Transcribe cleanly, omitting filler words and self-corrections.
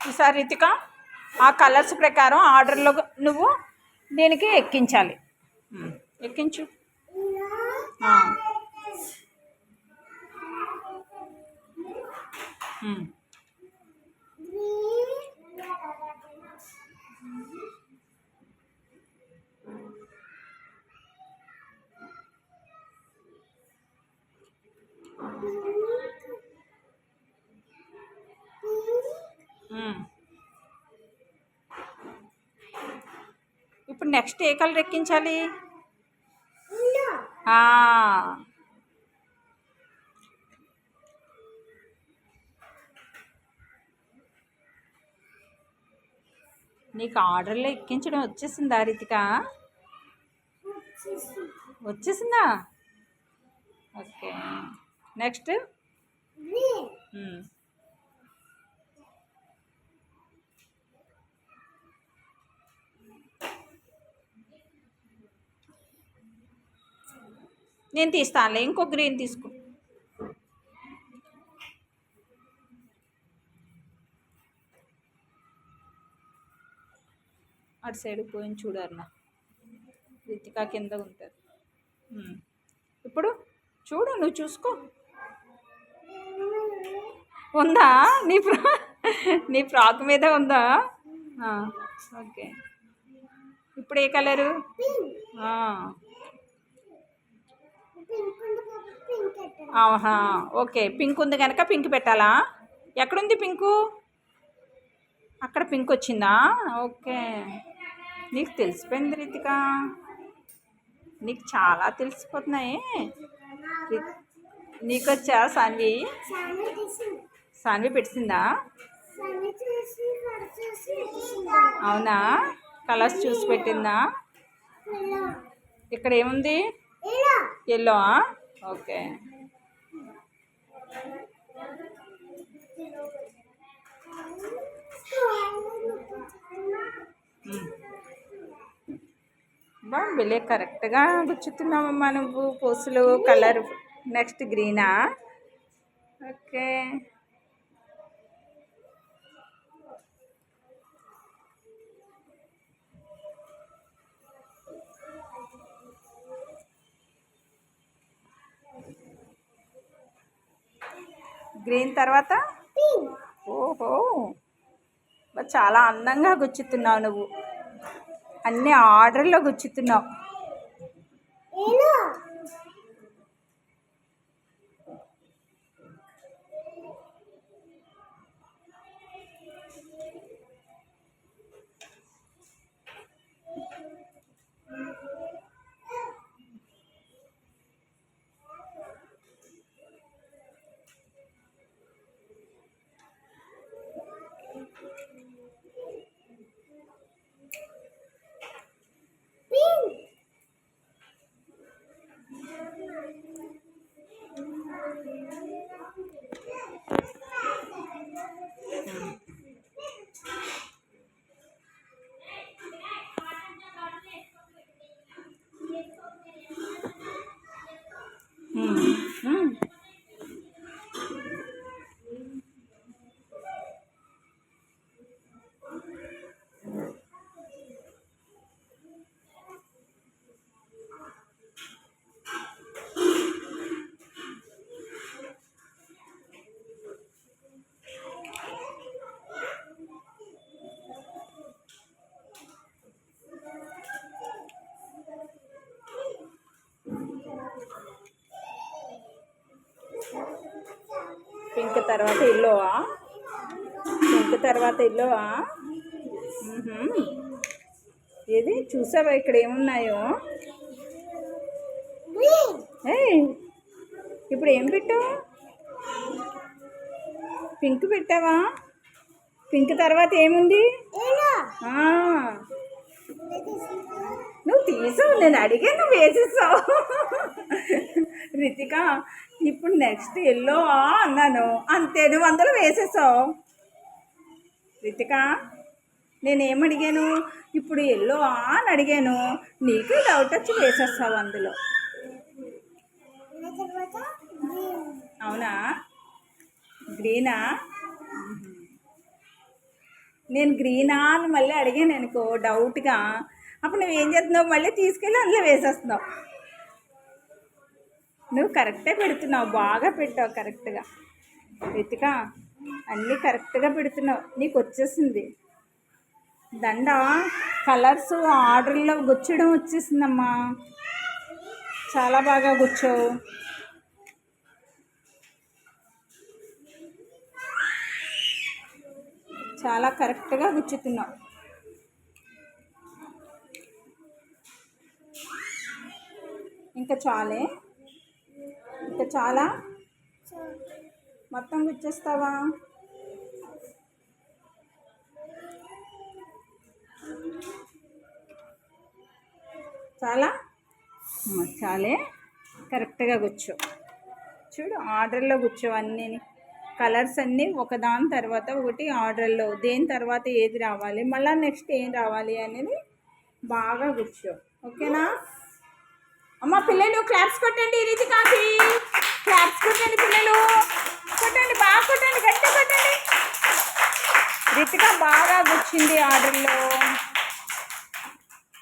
ఈసారి రితిక ఆ కలర్స్ ప్రకారం ఆర్డర్లో నువ్వు దీనికి ఎక్కించాలి. ఎక్కించు. ఇప్పుడు నెక్స్ట్ ఏ కలర్ ఎక్కించాలి? నీకు ఆర్డర్లో ఎక్కించడం వచ్చేసిందా రితిక? వచ్చేసిందా? Okay, next. నేను తీస్తానులే, ఇంకో గ్రీన్ తీసుకో. అటు సైడ్ పోయి చూడాలన్నా, రితిక కింద ఉంటుంది. ఇప్పుడు చూడు, నువ్వు చూసుకో. ఉందా? నీ ఫ్రాక్ మీద ఉందా? ఓకే, ఇప్పుడు ఏ కలరు? ఆహా, ఓకే, పింక్ ఉంది కనుక పింక్ పెట్టాలా? ఎక్కడుంది పింకు? అక్కడ పింక్ వచ్చిందా? ఓకే, నీకు తెలిసిపోయింది రితిక, నీకు చాలా తెలిసిపోతున్నాయి. నీకు వచ్చా సాన్వి? సాన్వి పెట్టిందా? అవునా, కలర్స్ చూసి పెట్టిందా? ఇక్కడ ఏముంది? ఎల్లో. ఓకే, బాగుంది, కరెక్ట్గా గుచ్చుతున్నావమ్మా నువ్వు పూసలు. కలర్ నెక్స్ట్ గ్రీనా? ఓకే, గ్రీన్ తర్వాత ఓహో, చాలా అందంగా గుచ్చుతున్నావు నువ్వు, అన్ని ఆర్డర్లో గుచ్చుతున్నావు. పింక్ తర్వాత ఎల్లోవా? పింక్ తర్వాత ఎల్లోవా? ఏది చూసావా ఇక్కడ ఏమున్నాయో? ఇప్పుడు ఏం పెట్టావు? పింక్ పెట్టావా? పింక్ తర్వాత ఏముంది? నువ్వు తీసావు, నేను అడిగా, నువ్వు వేసేసావు. రితిక, ఇప్పుడు నెక్స్ట్ ఎల్లో అన్నాను అంతే, నువ్వు అందులో వేసేసావు. రితిక, నేనేమడిగాను? ఇప్పుడు ఎల్లో అని అడిగాను, నీకు డౌట్ వచ్చి వేసేస్తావు అందులో. అవునా, గ్రీనా? నేను గ్రీనా అని మళ్ళీ అడిగాను అనుకో డౌట్గా, అప్పుడు నువ్వేం చేస్తున్నావు, మళ్ళీ తీసుకెళ్ళి అందులో వేసేస్తున్నావు. నువ్వు కరెక్టే పెడుతున్నావు, బాగా పెట్టావు కరెక్ట్గా. రితిక అన్నీ కరెక్ట్గా పెడుతున్నావు, నీకు వచ్చేసింది. దండ కలర్స్ ఆర్డర్లో గుచ్చడం వచ్చేసిందమ్మా, చాలా బాగా గుచ్చావు. చాలా కరెక్ట్గా గుచ్చుతున్నావు. ఇంకా చాలే, ఇంకా చాలా మొత్తం గుచ్చేస్తావా? చాలా చాలే, కరెక్ట్గా కూర్చో. చూడు ఆర్డర్లో కూర్చో, అన్నీ కలర్స్ అన్నీ ఒకదాని తర్వాత ఒకటి ఆర్డర్లో, దేని తర్వాత ఏది రావాలి, మళ్ళీ నెక్స్ట్ ఏం రావాలి అనేది బాగా కూర్చో. ఓకేనా అమ్మ? పిల్లలు క్లాప్స్ కొట్టండి, రితికాకి క్లాప్స్ కొట్టండి పిల్లలు, కొట్టండి, బాగా కొట్టండి, గట్టిగా కొట్టండి. రితిక బాగా కూర్చుంది ఆర్డర్లో.